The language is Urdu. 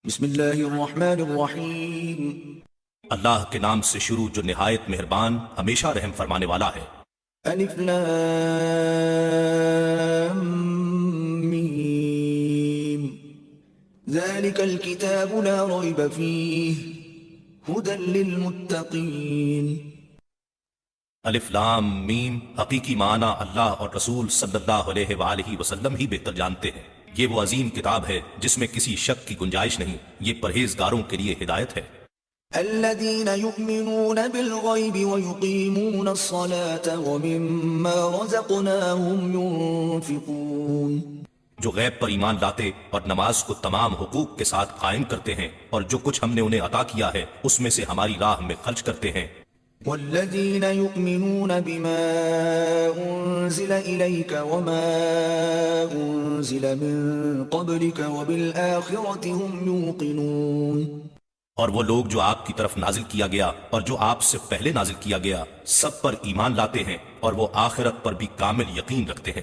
بسم اللہ الرحمن الرحیم۔ اللہ کے نام سے شروع جو نہایت مہربان ہمیشہ رحم فرمانے والا ہے۔ الف لام میم ذالک الکتاب لا ریب فیہ ھدی للمتقین۔ الف لام میم حقیقی معنی اللہ اور رسول صلی اللہ علیہ وآلہ وسلم ہی بہتر جانتے ہیں۔ یہ وہ عظیم کتاب ہے جس میں کسی شک کی گنجائش نہیں، یہ پرہیزگاروں کے لیے ہدایت ہے۔ الذین یؤمنون بالغیب ویقیمون الصلاة ومما رزقناہم ينفقون۔ جو غیب پر ایمان لاتے اور نماز کو تمام حقوق کے ساتھ قائم کرتے ہیں اور جو کچھ ہم نے انہیں عطا کیا ہے اس میں سے ہماری راہ میں خرچ کرتے ہیں۔ والذین یؤمنون بما انزل الیک وما انزل من قبلک وبالآخرة هم یوقنون۔ اور وہ لوگ جو آپ کی طرف نازل کیا گیا اور جو آپ سے پہلے نازل کیا گیا سب پر ایمان لاتے ہیں اور وہ آخرت پر بھی کامل یقین رکھتے ہیں۔